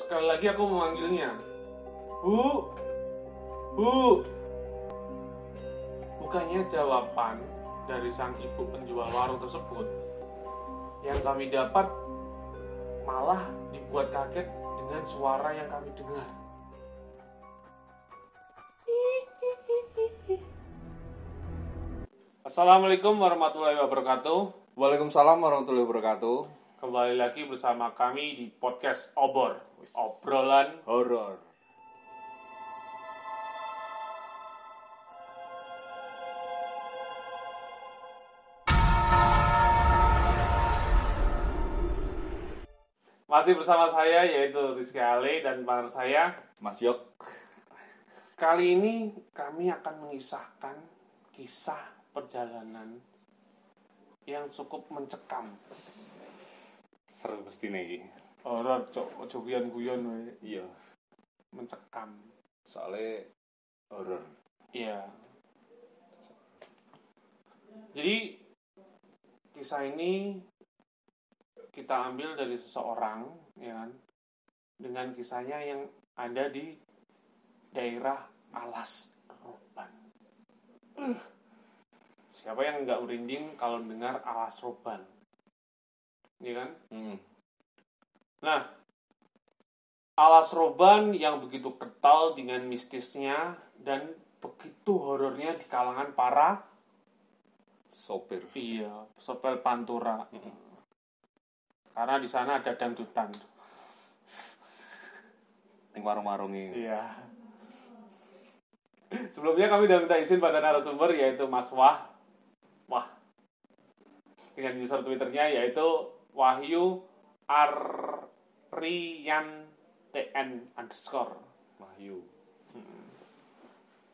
Sekali lagi aku memanggilnya. Bu. Bu. Bukannya jawaban dari sang ibu penjual warung tersebut, yang kami dapat malah dibuat kaget dengan suara yang kami dengar. Assalamualaikum warahmatullahi wabarakatuh. Waalaikumsalam warahmatullahi wabarakatuh. Kembali lagi bersama kami di podcast Obor, obrolan Horor. Masih bersama saya yaitu Rizky Ali dan partner saya. Mas Yok. Kali ini kami akan mengisahkan kisah perjalanan yang cukup mencekam. Seru pasti nih. Horor, ojo guyon-guyon we. Iya. Mencekam. Soalnya horor. Iya. Jadi kisah ini kita ambil dari seseorang, ya kan, dengan kisahnya yang ada di daerah Alas Roban. Siapa yang nggak merinding kalau dengar Alas Roban, ya kan? Nah, Alas Roban yang begitu kental dengan mistisnya dan begitu horornya di kalangan para Sopir. iya, sopir pantura. Karena di sana ada dangdutan. Yang warung-warung ini. Iya. Sebelumnya kami sudah minta izin pada narasumber yaitu Mas Wah. Dengan user Twitternya yaitu Wahyu Aryan TN _ Wahyu.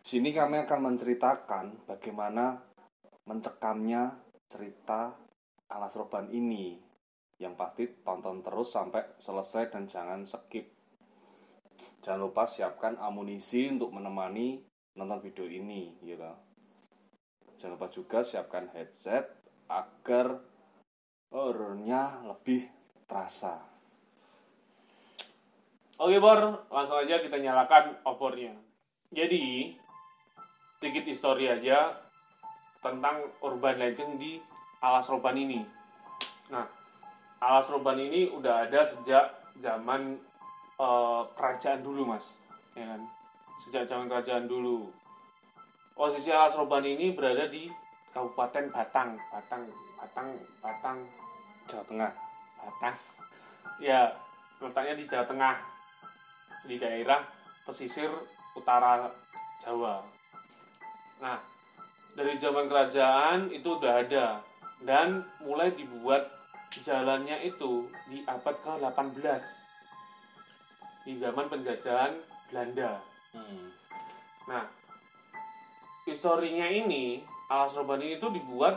Sini kami akan menceritakan bagaimana mencekamnya cerita Alas Roban ini. Yang pasti tonton terus sampai selesai dan jangan skip. Jangan lupa siapkan amunisi untuk menemani nonton video ini, ya kan? Jangan lupa juga siapkan headset agar horornya lebih terasa. Oke Bor, langsung aja kita nyalakan opornya. Jadi, sedikit histori aja tentang urban legend di Alas Roban ini. Nah, Alas Roban ini udah ada sejak zaman kerajaan dulu, Mas. Ya kan? Sejak zaman kerajaan dulu. Posisi Alas Roban ini berada di Kabupaten Batang. Jawa Tengah. Batang. Ya, letaknya di Jawa Tengah. Di daerah pesisir utara Jawa. Nah, dari zaman kerajaan itu udah ada. Dan mulai dibuat jalannya itu di abad ke-18 di zaman penjajahan Belanda. Nah, historinya ini Alas Roban ini itu dibuat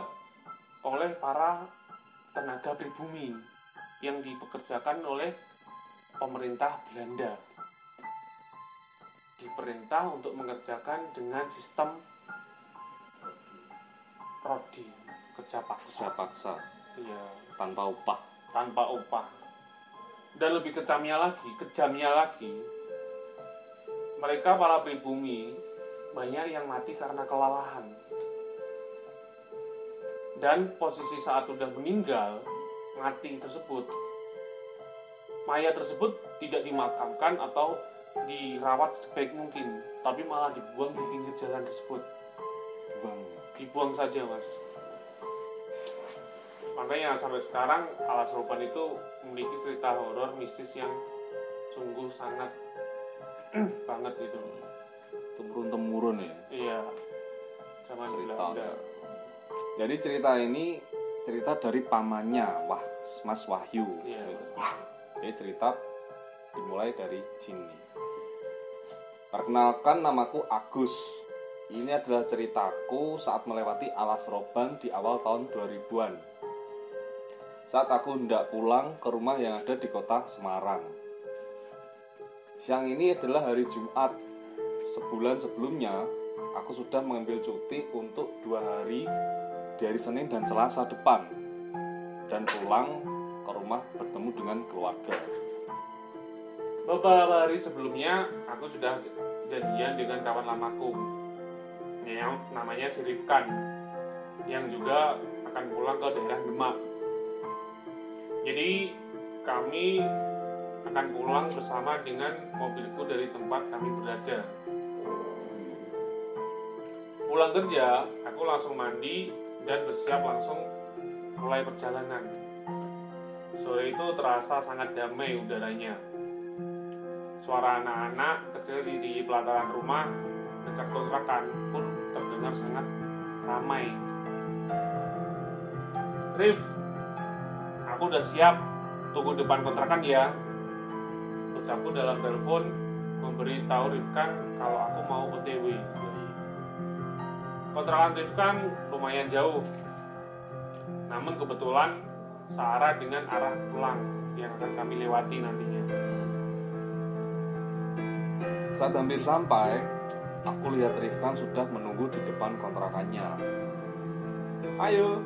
oleh para tenaga pribumi yang dipekerjakan oleh pemerintah Belanda. Diperintah untuk mengerjakan dengan sistem rodi, kerja paksa. Iya, Tanpa upah. Dan lebih kejamnya lagi, mereka para pribumi banyak yang mati karena kelelahan. Dan posisi saat sudah meninggal, mati tersebut, mayat tersebut tidak dimakamkan atau dirawat sebaik mungkin, tapi malah dibuang di pinggir jalan tersebut. Dibuang saja, Mas. Makanya sampai sekarang Alas Roban itu memiliki cerita horor mistis yang sungguh sangat banget gitu. Temurun-temurun ya. Iya. Zaman Cerita. Belanda. Jadi cerita ini cerita dari pamannya, Mas Wahyu. Iya. Jadi cerita dimulai dari sini. Perkenalkan, namaku Agus. Ini adalah ceritaku saat melewati Alas Roban di awal tahun 2000-an. Saat aku hendak pulang ke rumah yang ada di kota Semarang. Siang ini adalah hari Jumat. Sebulan sebelumnya, aku sudah mengambil cuti untuk 2 hari di hari Senin dan Selasa depan. Dan pulang ke rumah bertemu dengan keluarga. Beberapa hari sebelumnya, aku sudah janjian dengan kawan lamaku, yang namanya si Rifkan, yang juga akan pulang ke daerah Demak. Jadi, kami akan pulang bersama dengan mobilku dari tempat kami berada. Pulang kerja, aku langsung mandi dan bersiap langsung mulai perjalanan. Sore itu terasa sangat damai udaranya. Suara anak-anak kecil di pelataran rumah dekat kontrakan pun terdengar sangat ramai. Rif, aku udah siap, tunggu depan kontrakan ya. Ucapku dalam telepon memberi tahu Rifkan kalau aku mau OTW. Kontrakan Rifkan lumayan jauh, namun kebetulan searah dengan arah pulang yang akan kami lewati nantinya. Saat hampir sampai, aku lihat Rifkan sudah menunggu di depan kontrakannya. Ayo,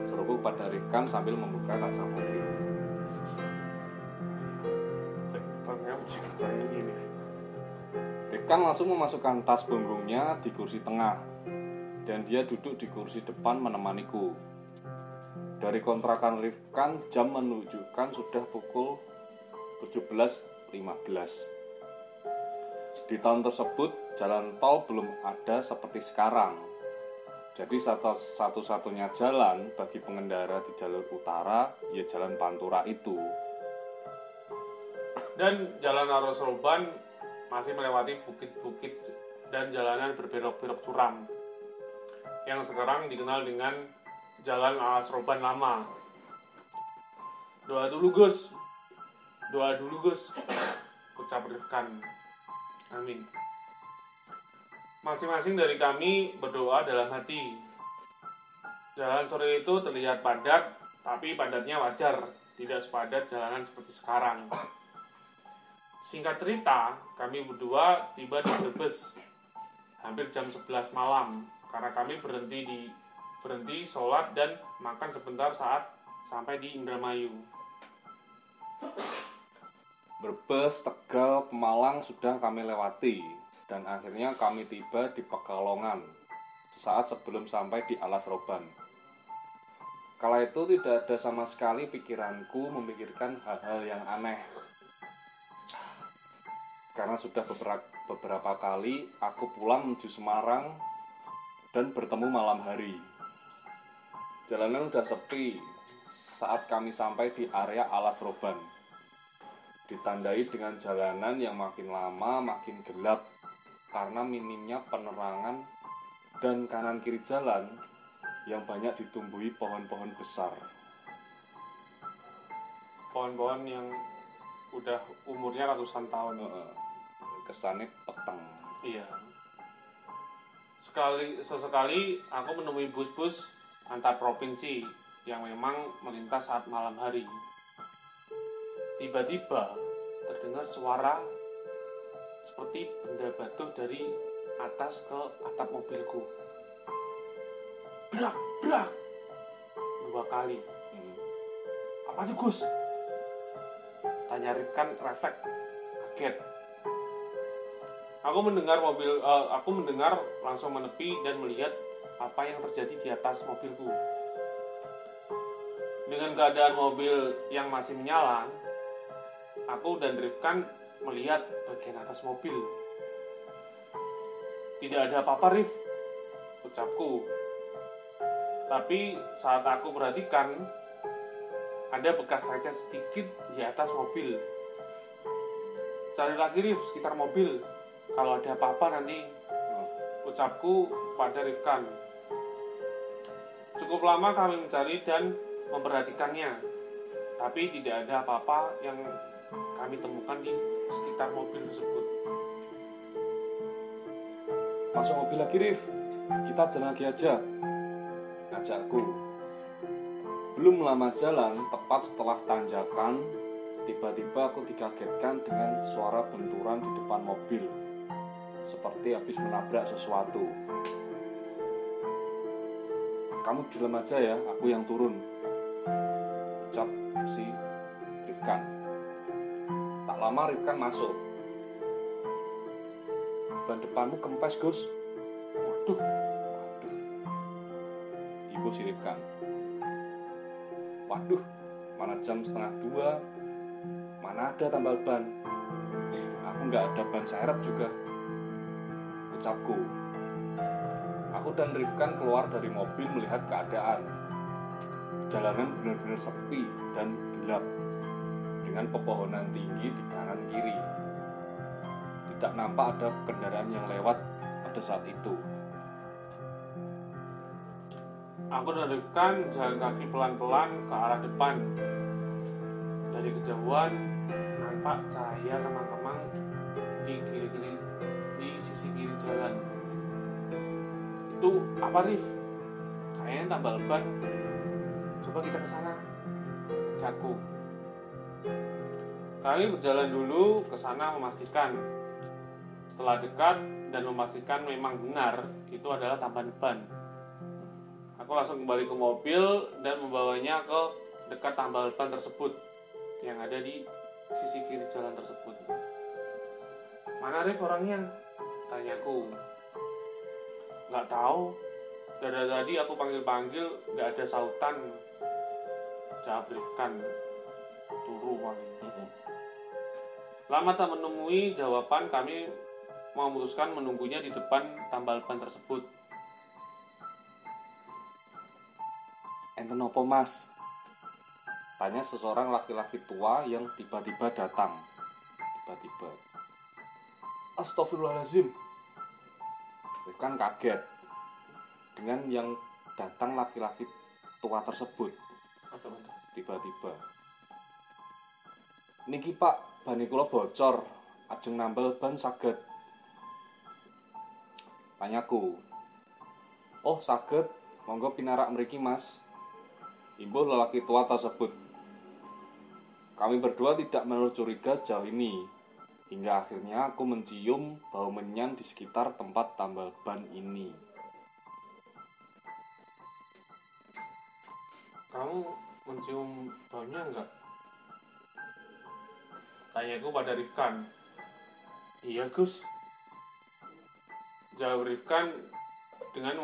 seruku pada Rifkan sambil membuka kaca mobil. Rifkan langsung memasukkan tas punggungnya di kursi tengah, dan dia duduk di kursi depan menemaniku. Dari kontrakan Rifkan, jam menunjukkan sudah pukul 17.15. Di tahun tersebut, jalan tol belum ada seperti sekarang. Jadi satu-satunya jalan bagi pengendara di jalur utara, ya jalan Pantura itu. Dan jalan arus Roban masih melewati bukit-bukit dan jalanan berbelok-belok curam, yang sekarang dikenal dengan Jalan Alas Roban Lama. Doa dulu Gus, ucap Rifkan. Amin. Masing-masing dari kami berdoa dalam hati. Jalan sore itu terlihat padat, tapi padatnya wajar, tidak sepadat jalanan seperti sekarang. Singkat cerita, kami berdua tiba di Brebes hampir jam 11 malam karena kami berhenti sholat dan makan sebentar saat sampai di Indramayu. Brebes, Tegal, Pemalang sudah kami lewati, dan akhirnya kami tiba di Pekalongan saat sebelum sampai di Alas Roban. Kala itu tidak ada sama sekali pikiranku memikirkan hal-hal yang aneh, karena sudah beberapa kali aku pulang menuju Semarang dan bertemu malam hari. Jalanan udah sepi saat kami sampai di area Alas Roban, ditandai dengan jalanan yang makin lama makin gelap karena minimnya penerangan dan kanan kiri jalan yang banyak ditumbuhi pohon-pohon besar. Pohon-pohon yang udah umurnya ratusan tahun. Kesannya peteng. Iya. Sesekali aku menemui bus-bus antar provinsi yang memang melintas saat malam hari. Tiba-tiba terdengar suara seperti benda batu dari atas ke atap mobilku. Brak, brak, 2 kali. Apa itu Gus? Tanya Rifkan refleks, kaget. Aku mendengar langsung menepi dan melihat apa yang terjadi di atas mobilku. Dengan keadaan mobil yang masih menyala, aku dan Rifkan melihat bagian atas mobil. Tidak ada apa-apa, Rif, ucapku. Tapi saat aku perhatikan, ada bekas lecet sedikit di atas mobil. Cari lagi, Rif, sekitar mobil. Kalau ada apa-apa nanti, ucapku pada Rifkan. Cukup lama kami mencari dan memperhatikannya, tapi tidak ada apa-apa yang kami temukan di sekitar mobil tersebut. Masuk mobil lagi, Rif. Kita jalan lagi aja, ajakku. Belum lama jalan, tepat setelah tanjakan, tiba-tiba aku dikagetkan dengan suara benturan di depan mobil, seperti habis menabrak sesuatu. Kamu di dalam aja ya, aku yang turun, ucap si Rifkan. Tak lama Rifkan masuk. Ban depanmu kempes, Gus. Waduh, Ibu si Rifkan. Waduh, mana jam 1:30, mana ada tambal ban. Aku nggak ada ban serep juga, ucapku. Aku dan Rifkan keluar dari mobil melihat keadaan. Jalanan benar-benar sepi dan gelap, dengan pepohonan tinggi di kanan kiri. Tidak nampak ada kendaraan yang lewat pada saat itu. aku dan Rifkan jalan kaki pelan-pelan ke arah depan. Dari kejauhan nampak cahaya remang-remang di sisi kiri jalan. Itu apa, Rif? Kayaknya tambal ban. Coba kita ke sana, ucapku. Kami berjalan dulu ke sana memastikan. Setelah dekat dan memastikan memang benar itu adalah tambahan ban. Aku langsung kembali ke mobil dan membawanya ke dekat tambal ban tersebut yang ada di sisi kiri jalan tersebut. Mana Rif orangnya? Tanyaku. Nggak tahu. Dari tadi aku panggil-panggil nggak ada sautan. Jawab Rifkan. Turu paling. Lama tak menemui jawaban, kami memutuskan menunggunya di depan tambal ban tersebut. Enten opo, Mas? Tanya seseorang laki-laki tua yang tiba-tiba datang. Tiba-tiba. Astagfirullahaladzim. Rifkan kaget dengan yang datang laki-laki tua tersebut. Tiba-tiba. Niki Pak, bani kula bocor, ajeng nambel ban saged. Tanyaku. Oh saged, monggo pinarak mriki Mas. Imbuh lelaki tua tersebut. Kami berdua tidak menaruh curiga sejauh ini, hingga akhirnya aku mencium bau menyan di sekitar tempat tambal ban ini. Kamu mencium baunya enggak? Tanyaku pada Rifkan. Iya Gus, jawab Rifkan dengan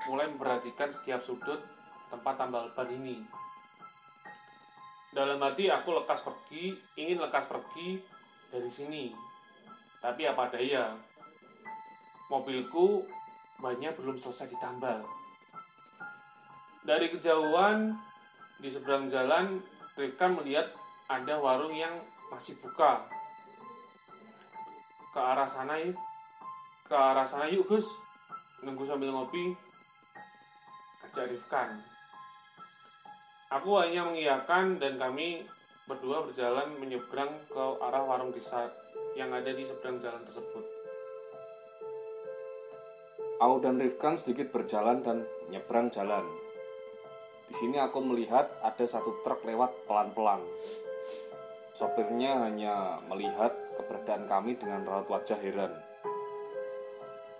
mulai memperhatikan setiap sudut tempat tambal ban ini. Dalam hati aku ingin lekas pergi dari sini. Tapi apa daya, mobilku bannya belum selesai ditambal. Dari kejauhan di seberang jalan, Rifkan melihat ada warung yang masih buka. Ke arah sana yuk Gus, nunggu sambil ngopi, ajak Rifkan. Aku hanya mengiyakan dan kami berdua berjalan menyeberang ke arah warung desa yang ada di seberang jalan tersebut. Aku dan Rifkan sedikit berjalan dan nyebrang jalan. Di sini aku melihat ada satu truk lewat pelan-pelan. Sopirnya hanya melihat keberadaan kami dengan raut wajah heran.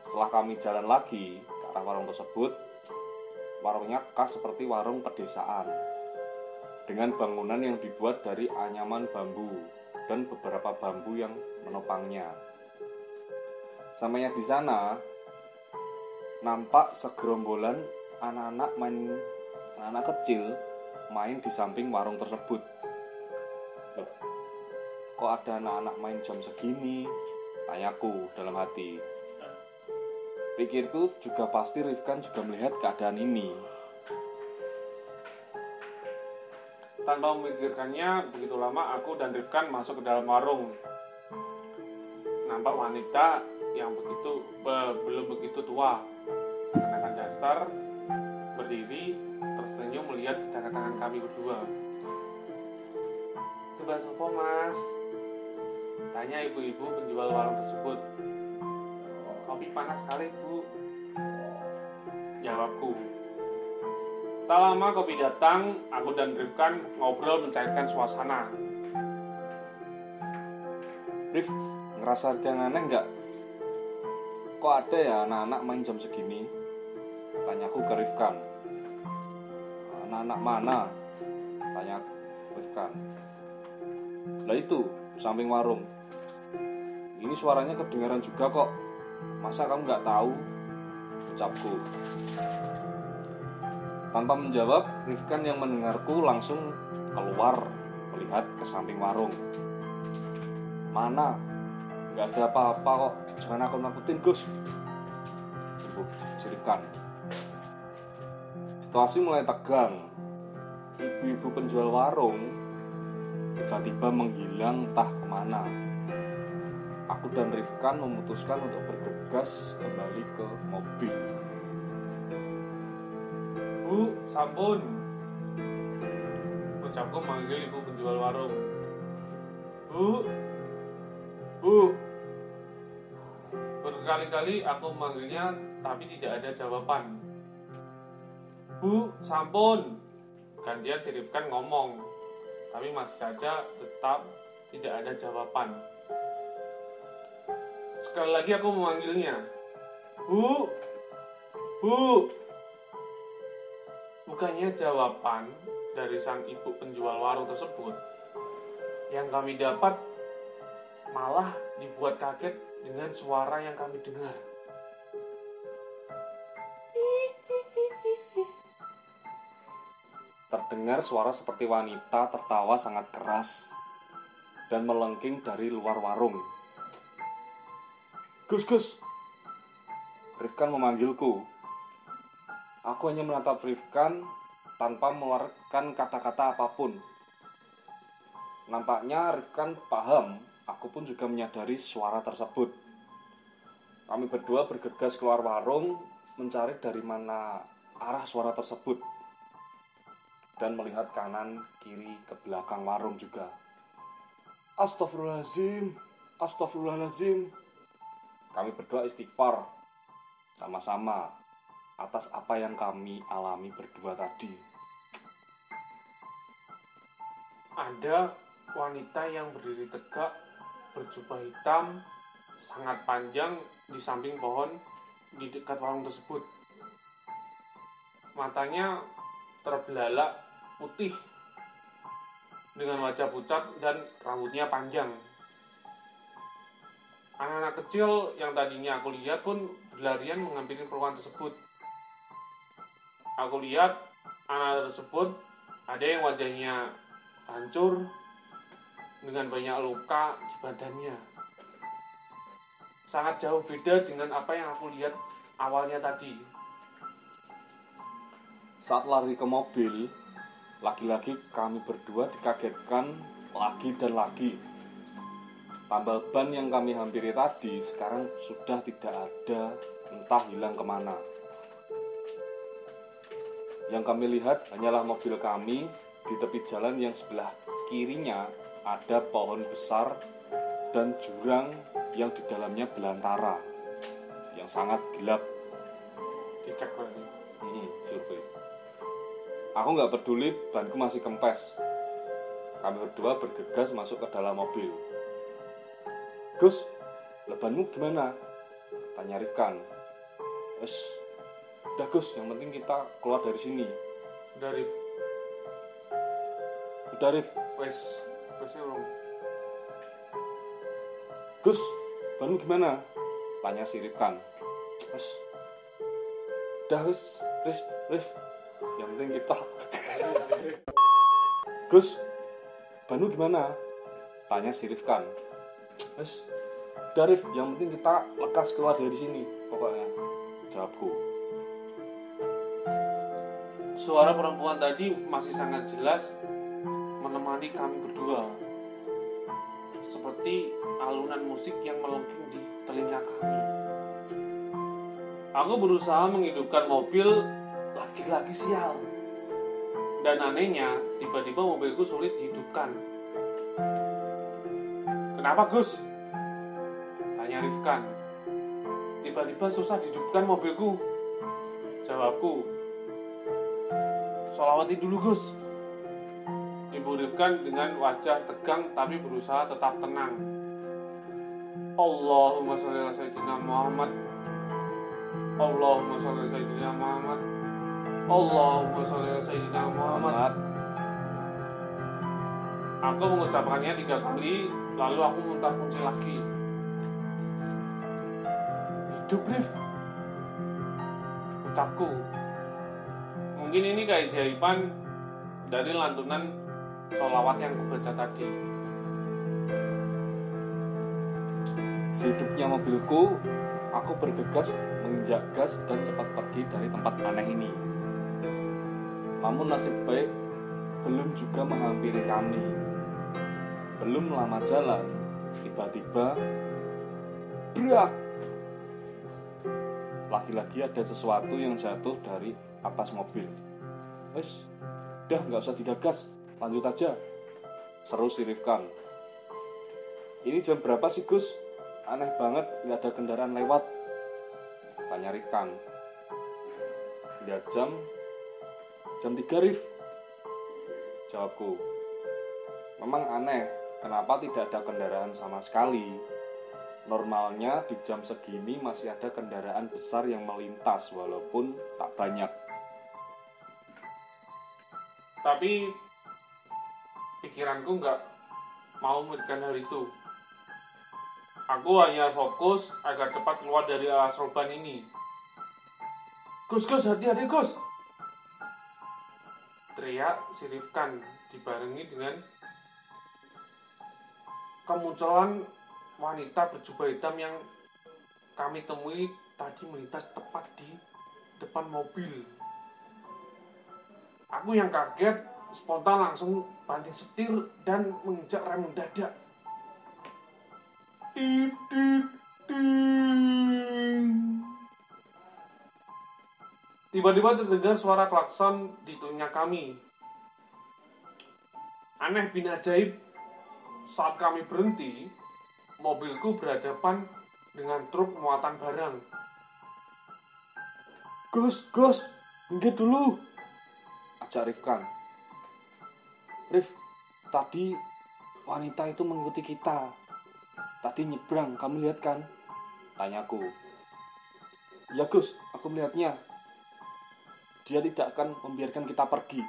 Setelah kami jalan lagi ke arah warung tersebut, warungnya khas seperti warung pedesaan, dengan bangunan yang dibuat dari anyaman bambu dan beberapa bambu yang menopangnya. Sampainya di sana, nampak segerombolan anak-anak kecil main di samping warung tersebut. Loh, kok ada anak-anak main jam segini? Tanyaku dalam hati. Pikirku juga pasti Rifkan juga melihat keadaan ini. Tanpa memikirkannya begitu lama, aku dan Rifkan masuk ke dalam warung. Nampak wanita yang belum begitu tua, mengenakan dasar, berdiri, tersenyum melihat kedatangan kami berdua. Itu bakso apa, Mas? Tanya ibu-ibu penjual warung tersebut. Kopi panas sekali, Bu, jawabku. Tak lama kopi datang, aku dan Rifkan ngobrol mencairkan suasana. Rif, ngerasa ada yang aneh nggak? Kok ada ya anak-anak main jam segini? Tanyaku ke Rifkan. Anak-anak mana? Tanya Rifkan. Lah itu, samping warung. Ini suaranya kedengaran juga kok. Masa kamu nggak tahu? Ucapku. Tanpa menjawab, Rifkan yang mendengarku langsung keluar melihat ke samping warung. Mana? Nggak ada apa-apa kok. Jangan aku nakutin, Gus. Si Rifkan. Situasi mulai tegang. Ibu-ibu penjual warung tiba-tiba menghilang entah kemana. Aku dan Rifkan memutuskan untuk bergegas kembali ke mobil. Bu, sampun. Ucapku manggil ibu penjual warung. Bu, Bu. Berkali-kali aku memanggilnya tapi tidak ada jawaban. Bu, sampun. Gantian si Rifkan ngomong, tapi masih saja tetap tidak ada jawaban. Sekali lagi aku memanggilnya. Bu, Bu. Bukannya jawaban dari sang ibu penjual warung tersebut, yang kami dapat malah dibuat kaget dengan suara yang kami dengar. Terdengar suara seperti wanita tertawa sangat keras dan melengking dari luar warung. Gus, Gus. Rifkan memanggilku. Aku hanya menatap Rifkan tanpa mengeluarkan kata-kata apapun. Nampaknya Rifkan paham, aku pun juga menyadari suara tersebut. Kami berdua bergegas keluar warung mencari dari mana arah suara tersebut dan melihat kanan kiri ke belakang warung juga. Astagfirullahaladzim, astagfirullahaladzim. Kami berdua istighfar sama-sama atas apa yang kami alami berdua tadi. Ada wanita yang berdiri tegak, berjubah hitam, sangat panjang di samping pohon di dekat warung tersebut. Matanya terbelalak putih dengan wajah pucat dan rambutnya panjang. Anak-anak kecil yang tadinya aku lihat pun berlarian menghampiri perempuan tersebut. Aku lihat anak tersebut ada yang wajahnya hancur dengan banyak luka di badannya. Sangat jauh beda dengan apa yang aku lihat awalnya tadi. Saat lari ke mobil, lagi-lagi kami berdua dikagetkan lagi dan lagi. Tambal ban yang kami hampiri tadi sekarang sudah tidak ada, entah hilang kemana. Yang kami lihat hanyalah mobil kami di tepi jalan yang sebelah kirinya ada pohon besar dan jurang yang di dalamnya belantara yang sangat gelap. Dicek berarti. Survei. Aku nggak peduli, banku masih kempes. Kami berdua bergegas masuk ke dalam mobil. Gus, lebanmu gimana? Tanya Rifkan. Udah Gus, yang penting kita keluar dari sini. Udah Rif. Wesnya belum. Gus, lebanmu gimana? Tanya si Rifkan. Udah Rif. Yang penting kita. Gus, Banu gimana? Tanya si Rifkan. Udah Rif, yang penting kita lekas keluar dari sini. Pokoknya, jawabku. Suara perempuan tadi masih sangat jelas menemani kami berdua. Seperti alunan musik yang melengking di telinga kami. Aku berusaha menghidupkan mobil, lagi-lagi sial. Dan anehnya, tiba-tiba mobilku sulit dihidupkan. Kenapa Gus? Tanya Rifkan. Tiba-tiba susah dihidupkan mobilku. Jawabku. Sholawati dulu Gus. Ibu Rifkan dengan wajah tegang tapi berusaha tetap tenang. Allahumma sholli ala sayyidina Muhammad. Allahumma sholli ala sayyidina Muhammad. Allahumma sholli ala sayyidina Muhammad. Aku mengucapkannya 3 kali Lalu aku memutar kunci lagi. Hidup, Rif, ucapku. Mungkin ini keajaiban dari lantunan sholawat yang kubaca tadi. Sehidupnya mobilku, aku bergegas menginjak gas dan cepat pergi dari tempat aneh ini. Namun nasib baik belum juga menghampiri kami. Belum lama jalan, tiba-tiba brak! Lagi-lagi ada sesuatu yang jatuh dari atas mobil. Wes, udah nggak usah digagas, lanjut aja, seru si Rifkan. Ini jam berapa sih, Gus? Aneh banget nggak ada kendaraan lewat, tanya Rifkan. Lihat jam 3 Rif, jawabku. Memang aneh, kenapa tidak ada kendaraan sama sekali? Normalnya di jam segini masih ada kendaraan besar yang melintas walaupun tak banyak. Tapi pikiranku nggak mau memikirkan hal itu. Aku hanya fokus agar cepat keluar dari alas roban ini. Gus, hati-hati, Gus! Teriak si Rifkan dibarengi dengan kemunculan wanita berjubah hitam yang kami temui tadi melintas tepat di depan mobil. Aku yang kaget, spontan langsung banting setir dan menginjak rem mendadak. Tit, tit, ting. Tiba-tiba terdengar suara klakson di telinga kami. Aneh bin ajaib, saat kami berhenti, mobilku berhadapan dengan truk muatan barang. Gus, minggir dulu, ajak Rifkan. Rif, tadi wanita itu mengikuti kita. Tadi nyebrang, kamu lihat kan? Tanyaku. Ya Gus, aku melihatnya. Dia tidak akan membiarkan kita pergi,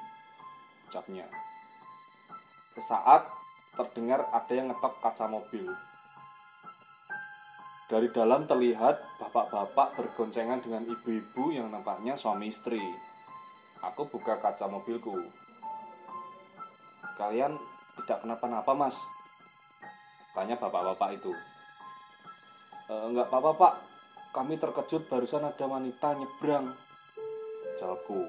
ucapnya. Sesaat terdengar ada yang ngetok kaca mobil. Dari dalam terlihat bapak-bapak bergoncengan dengan ibu-ibu yang nampaknya suami istri. Aku buka kaca mobilku. Kalian tidak kenapa-napa, Mas? Tanya bapak-bapak itu. Enggak apa-apa, Pak. Kami terkejut barusan ada wanita nyebrang, jawabku.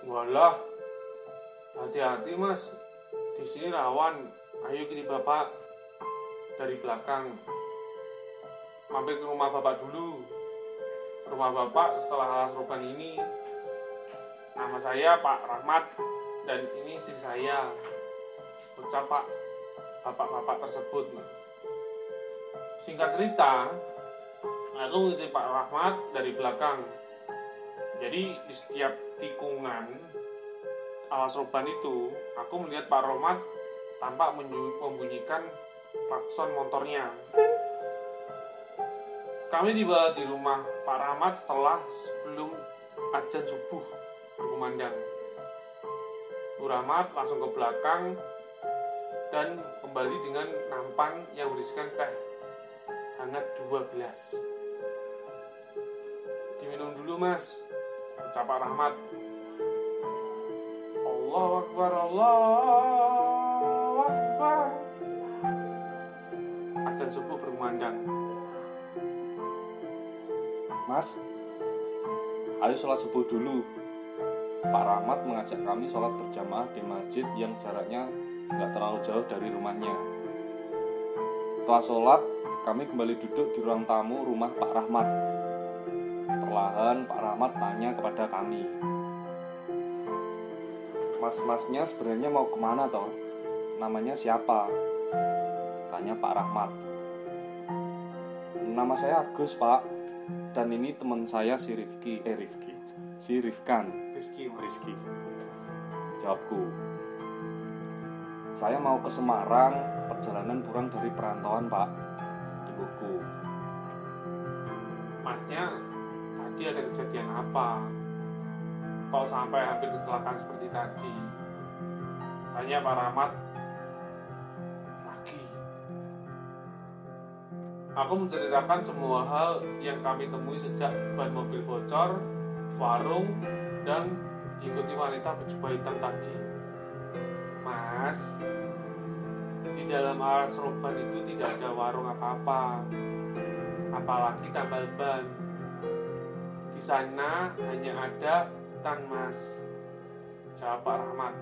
Walah, hati-hati, Mas. Di sini rawan. Ayo ikuti bapak dari belakang. Mampir ke rumah bapak dulu. Rumah bapak setelah alas roban ini. Nama saya Pak Rahmat dan ini istri saya. Ucap Pak bapak-bapak tersebut. Singkat cerita, aku mengikuti Pak Rahmat dari belakang. Jadi di setiap tikungan alas roban itu, aku melihat Pak Rahmat tampak membunyikan klakson motornya. Kami tiba di rumah Pak Rahmat sebelum azan subuh berkumandang. Bu Rahmat langsung ke belakang dan kembali dengan nampan yang berisikan teh hangat 2 gelas. Diminum dulu, Mas, ucap Pak Rahmat. Allahu Akbar, Allahu Akbar. Azan subuh berkumandang. Mas, ayo sholat subuh dulu. Pak Rahmat mengajak kami sholat berjamaah di masjid yang jaraknya nggak terlalu jauh dari rumahnya. Setelah sholat, kami kembali duduk di ruang tamu rumah Pak Rahmat. Perlahan Pak Rahmat tanya kepada kami, mas-masnya sebenarnya mau kemana toh? Namanya siapa? Tanya Pak Rahmat. Nama saya Agus, Pak. Dan ini teman saya si Rifkan. Rizky. Jawabku. Saya mau ke Semarang, perjalanan kurang dari perantauan, Pak. Ibuku. Masnya, tadi ada kejadian apa? Kok sampai hampir kecelakaan seperti tadi? Tanya Pak Rahmat lagi. Aku menceritakan semua hal yang kami temui sejak ban mobil bocor, warung, dan diikuti wanita berjubah hitam tadi. Mas, di dalam alas roban itu tidak ada warung apa-apa, apalagi tambal ban. Di sana hanya ada hutan, Mas, jawab Pak Rahmat.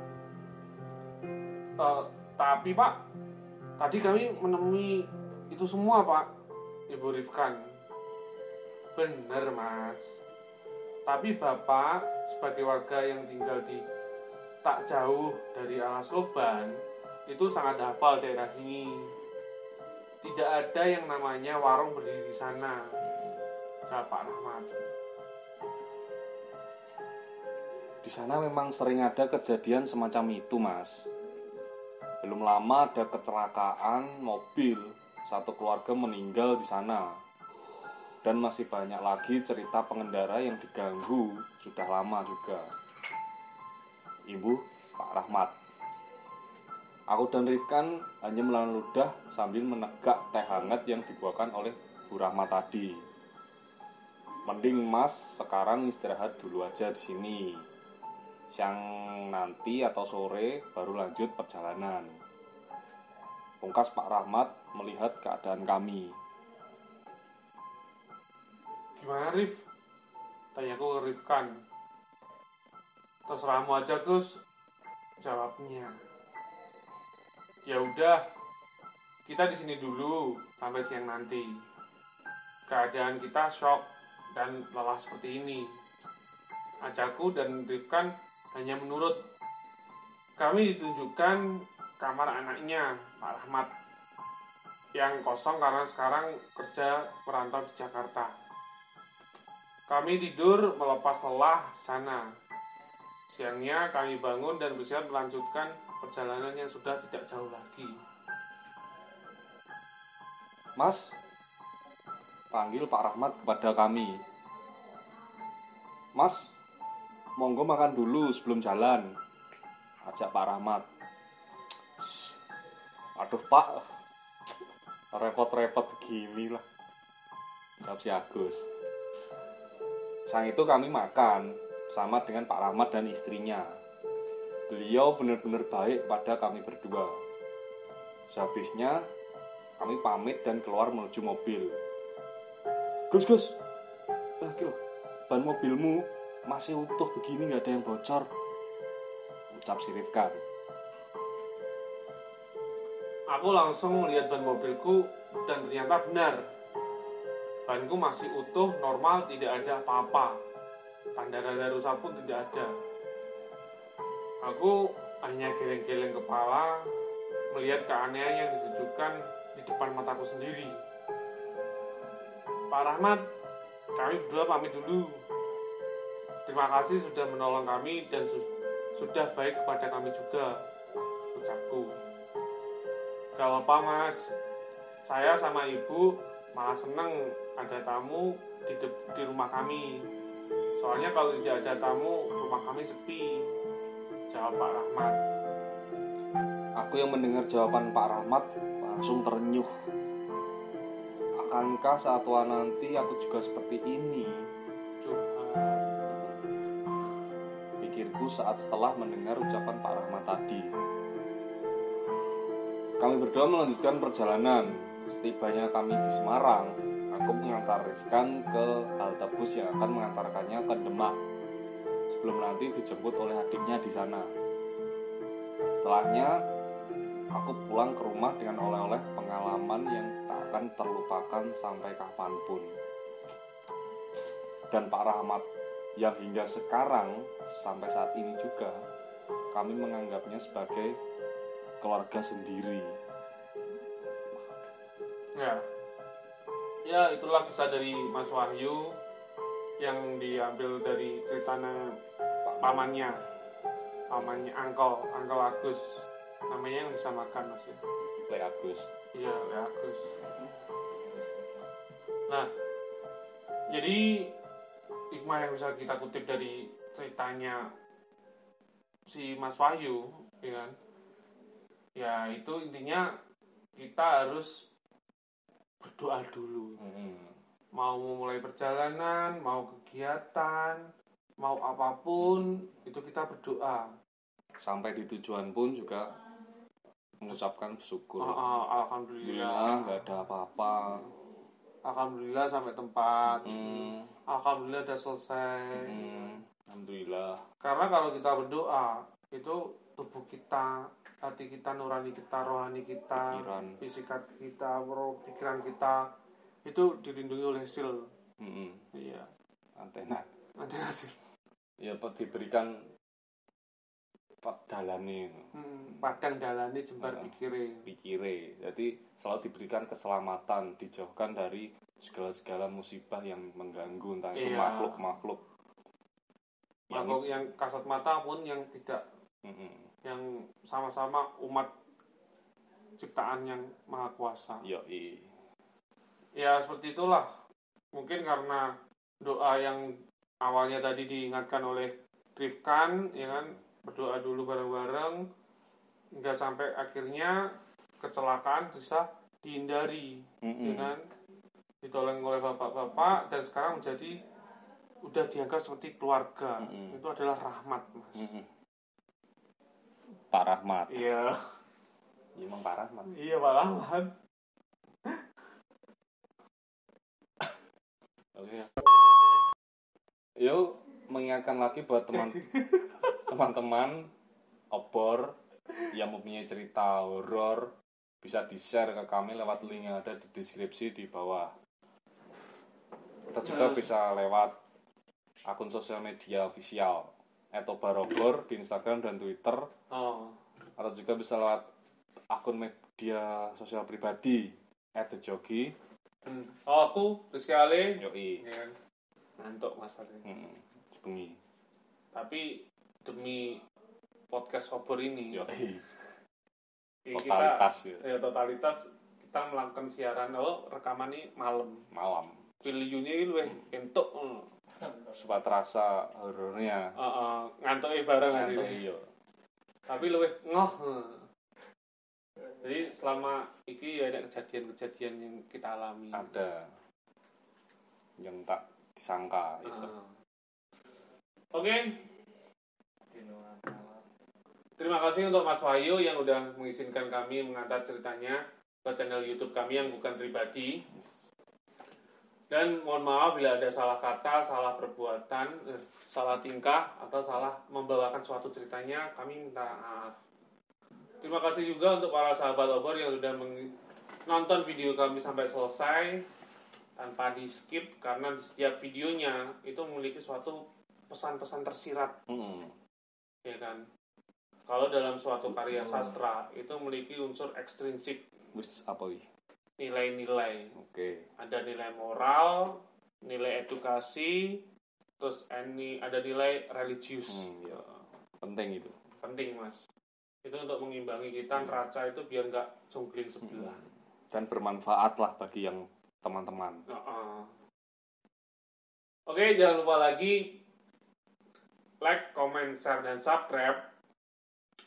Tapi Pak, tadi kami menemui itu semua, Pak, Ibu Rifkan. Bener, Mas. Tapi Bapak sebagai warga yang tinggal di tak jauh dari alas roban itu sangat hafal daerah sini. Tidak ada yang namanya warung berdiri di sana, jawab Pak Rahmat. Di sana memang sering ada kejadian semacam itu, Mas. Belum lama ada kecelakaan mobil, satu keluarga meninggal di sana. Dan masih banyak lagi cerita pengendara yang diganggu, sudah lama juga. Ibu, Pak Rahmat. Aku dan Rifkan hanya menelan ludah sambil menegak teh hangat yang dibuatkan oleh Bu Rahmat tadi. Mending Mas sekarang istirahat dulu aja di sini. Siang nanti atau sore baru lanjut perjalanan. Pungkas Pak Rahmat melihat keadaan kami. Gimana, Rif? Tanyaku ke Rifkan. Terserahmu aja, Gus, jawabnya. Ya udah, kita di sini dulu sampai siang nanti. Keadaan kita shock dan lelah seperti ini. Ajaku dan Rifkan hanya menurut. Kami ditunjukkan kamar anaknya, Pak Rahmat, yang kosong karena sekarang kerja merantau di Jakarta. Kami tidur melepas lelah sana. Siangnya kami bangun dan bersiap melanjutkan perjalanan yang sudah tidak jauh lagi. Mas, panggil Pak Rahmat kepada kami. Mas, monggo makan dulu sebelum jalan, ajak Pak Rahmat. Aduh Pak, repot-repot begini lah, jawab si Agus. Sang itu kami makan sama dengan Pak Rahmat dan istrinya. Beliau benar-benar baik pada kami berdua. Sehabisnya kami pamit dan keluar menuju mobil. Gus, loh, ban mobilmu masih utuh begini, gak ada yang bocor, ucap si Rifkan. Aku langsung melihat ban mobilku dan ternyata benar. Banku masih utuh, normal, tidak ada apa-apa. Tanda-tanda rusak pun tidak ada. Aku hanya geleng-geleng kepala melihat keanehan yang ditujukan di depan mataku sendiri. Pak Rahmat, kami berdua pamit dulu. Terima kasih sudah menolong kami dan sudah baik kepada kami juga, ucapku. Gak apa-apa, Mas. Saya sama ibu malah seneng ada tamu di rumah kami. Soalnya kalau tidak ada tamu, rumah kami sepi, jawab Pak Rahmat. Aku yang mendengar jawaban Pak Rahmat langsung terenyuh. Akankah saat tua nanti aku juga seperti ini? Pikirku saat setelah mendengar ucapan Pak Rahmat tadi. Kami berdua melanjutkan perjalanan. Setibanya kami di Semarang, aku mengantar Rifkan ke halte bus yang akan mengantarkannya ke Demak, sebelum nanti dijemput oleh adiknya di sana. Setelahnya, aku pulang ke rumah dengan oleh-oleh pengalaman yang tak akan terlupakan sampai kapanpun. Dan Pak Rahmat yang hingga sekarang sampai saat ini juga kami menganggapnya sebagai keluarga sendiri. Ya itulah kisah dari Mas Wahyu yang diambil dari ceritanya pamannya Angkel Agus, namanya yang disamakan, Mas ya. Le Agus. Iya, Le Agus. Nah, jadi hikmah yang bisa kita kutip dari ceritanya si Mas Wahyu, ya kan? Ya itu intinya kita harus berdoa dulu. Mm-mm. Mau memulai perjalanan, mau kegiatan, mau apapun, itu kita berdoa. Sampai di tujuan pun juga mengucapkan syukur. Alhamdulillah. Nggak ada apa-apa. Alhamdulillah sampai tempat. Mm. Alhamdulillah udah selesai. Alhamdulillah. Karena kalau kita berdoa, itu tubuh kita, hati kita, nurani kita, rohani kita, fisika kita, pikiran kita, itu dilindungi oleh sil. Iya. Antena sil. Ya, diberikan dalani. Padang dalani jembar pikire. Jadi selalu diberikan keselamatan, dijauhkan dari segala musibah yang mengganggu, entah itu makhluk yang kasat mata pun yang tidak, yang sama-sama umat ciptaan yang maha kuasa. Ya seperti itulah. Mungkin karena doa yang awalnya tadi diingatkan oleh Rifkan, ya kan, berdoa dulu bareng-bareng, hingga sampai akhirnya kecelakaan bisa dihindari, ya kan, ditolong oleh bapak-bapak, dan sekarang udah dianggap seperti keluarga. Itu adalah rahmat, Mas. Pak Rahmat. Iya. Emang Pak Rahmat. Iya, Pak Rahmat. Oke. Yuk mengingatkan lagi buat teman-teman obor yang mempunyai cerita horor, bisa di-share ke kami lewat link yang ada di deskripsi di bawah. Kita juga bisa lewat akun sosial media official @obarobor di Instagram dan Twitter. Atau juga bisa lewat akun media sosial pribadi @thejogi. Aku Rizky Ale. Yoi. Ya kan? Ngantuk masalahnya. Sebengi. Tapi demi podcast obor ini. Yoi. Totalitas kita melakukan siaran rekaman ini malam. Pilihnya itu entuk. Supaya terasa horornya. Ngantuknya bareng sih. Iya. Tapi lebih ngoh. Jadi selama ini ya ada kejadian-kejadian yang kita alami. Ada yang tak disangka itu. Oke. Terima kasih untuk Mas Wahyu yang udah mengizinkan kami mengantar ceritanya ke channel YouTube kami yang bukan pribadi. Dan mohon maaf bila ada salah kata, salah perbuatan, salah tingkah, atau salah membawakan suatu ceritanya, kami minta maaf. Terima kasih juga untuk para sahabat obor yang sudah nonton video kami sampai selesai tanpa di skip, karena di setiap videonya itu memiliki suatu pesan-pesan tersirat. Ya kan? Kalau dalam suatu karya sastra itu memiliki unsur ekstrinsik. Apa wih? Nilai-nilai. Oke. Ada nilai moral, nilai edukasi, terus ada nilai religius. Ya. Penting itu. Penting, Mas. Itu untuk mengimbangi kita neraca itu biar nggak jongling sebelah. Dan bermanfaat lah bagi yang teman-teman. Oke, jangan lupa lagi like, comment, share, dan subscribe,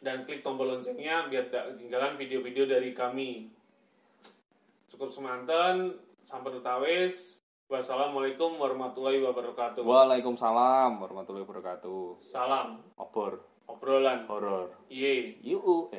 dan klik tombol loncengnya biar tidak ketinggalan video-video dari kami. Cukup semanten, sampai utawis. Wassalamualaikum warahmatullahi wabarakatuh. Waalaikumsalam warahmatullahi wabarakatuh. Salam obrolan horor. Yuk.